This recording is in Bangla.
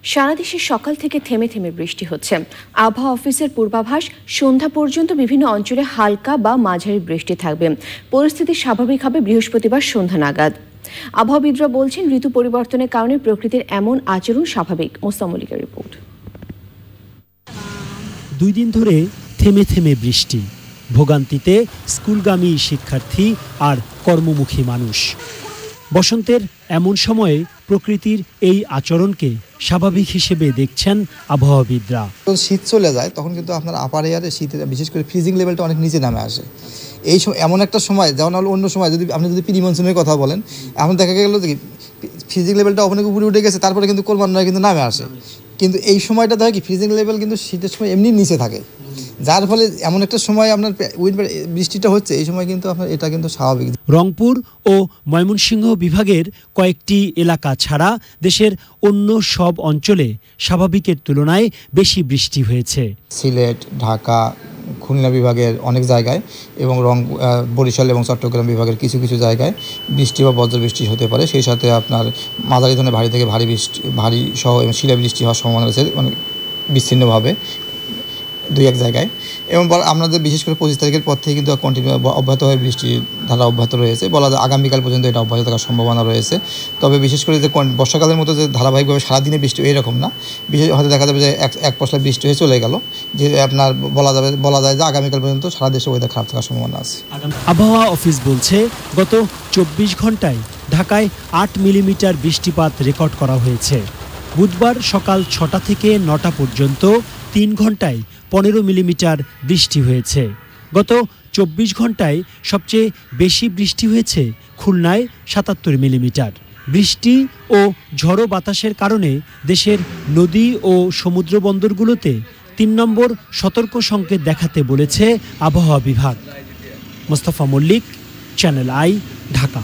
সারা দেশে সকাল থেকে থেমে থেমে বৃষ্টি হচ্ছে। আবহাওয়া অফিসের পূর্বাভাস, সন্ধ্যা পর্যন্ত বিভিন্ন অঞ্চলে হালকা বা মাঝারি বৃষ্টি থাকবে। পরিস্থিতি স্বাভাবিক হবে বৃহস্পতিবার সন্ধ্যা নাগাদ। আবহাওয়াবিদরা বলছেন, ঋতু পরিবর্তনের কারণে প্রকৃতির এমন আচরণ স্বাভাবিক। মোস্তামলিকের রিপোর্ট। 2 দিন ধরে থেমে থেমে বৃষ্টি, ভোগান্তিতে স্কুলগামী শিক্ষার্থী আর কর্মমুখী মানুষ। বসন্তের এমন সময়ে প্রকৃতির এই আচরণকে স্বাভাবিক হিসেবে দেখছেন আবহাওয়াবিদরা। যখন শীত চলে যায় তখন কিন্তু আপনার আপার এয়ারে শীতের বিশেষ করে ফ্রিজিং লেভেলটা অনেক নিচে নামে আসে। এই সময় এমন একটা সময়, যেমন হলো অন্য সময় আপনি যদি প্রি মনসুনের কথা বলেন, এখন দেখা গেল যে ফ্রিজিং লেভেলটা অনেক উপরে উঠে গেছে, তারপরে কিন্তু ক্রমান্বয়ে কিন্তু নামে আসে। কিন্তু এই সময়টা দেখি ফ্রিজিং লেভেল কিন্তু শীতের সময় এমনি নিচে থাকে, যার ফলে এমন একটা সময় আপনার বৃষ্টিটা হচ্ছে, এই সময় কিন্তু আপনার এটা কিন্তু স্বাভাবিক। রংপুর ও ময়মনসিংহ বিভাগের কয়েকটি এলাকা ছাড়া দেশের অন্য সব অঞ্চলে স্বাভাবিকের তুলনায় বেশি বৃষ্টি হয়েছে। সিলেট, ঢাকা, খুলনা বিভাগের অনেক জায়গায় এবং বরিশাল এবং চট্টগ্রাম বিভাগের কিছু কিছু জায়গায় বৃষ্টি বা বজ্রবৃষ্টি হতে পারে। সেই সাথে আপনার মাঝারি ধরনের ভারী থেকে ভারী সহ এবং শিলাবৃষ্টি হওয়ার সম্ভাবনা রয়েছে, মানে বিচ্ছিন্নভাবে 2-1 জায়গায়। এবং আমাদের বিশেষ করে 25 তারিখের পর থেকে কিন্তু কন্টিনিউ অব্যাহত হয়ে বৃষ্টির ধারা অব্যাহত রয়েছে। বলা যায় আগামীকাল পর্যন্ত এটা অব্যাহত থাকার সম্ভাবনা রয়েছে। তবে বিশেষ করে যে বর্ষাকালের মতো যে ধারাবাহিকভাবে সারাদিনে বৃষ্টি এরকম না, বিশেষ হয়তো দেখা যাবে যে এক পশলা বৃষ্টি হয়ে চলে গেল, যে আপনার বলা যায় যে আগামীকাল পর্যন্ত সারা দেশে ওয়েদার খারাপ থাকার সম্ভাবনা আছে। আবহাওয়া অফিস বলছে, গত 24 ঘন্টায় ঢাকায় 8 মিলিমিটার বৃষ্টিপাত রেকর্ড করা হয়েছে। বুধবার সকাল 6টা থেকে 9টা পর্যন্ত 3 ঘন্টায় 15 মিলিমিটার বৃষ্টি হয়েছে। গত 24 ঘন্টায় সবচেয়ে বেশি বৃষ্টি হয়েছে খুলনায় 77 মিলিমিটার। বৃষ্টি ও ঝড়ো বাতাসের কারণে দেশের নদী ও সমুদ্র বন্দরগুলোতে 3 নম্বর সতর্ক সংকেত দেখাতে বলেছে আবহাওয়া বিভাগ। Mostafa Mallik, channel I, Dhaka.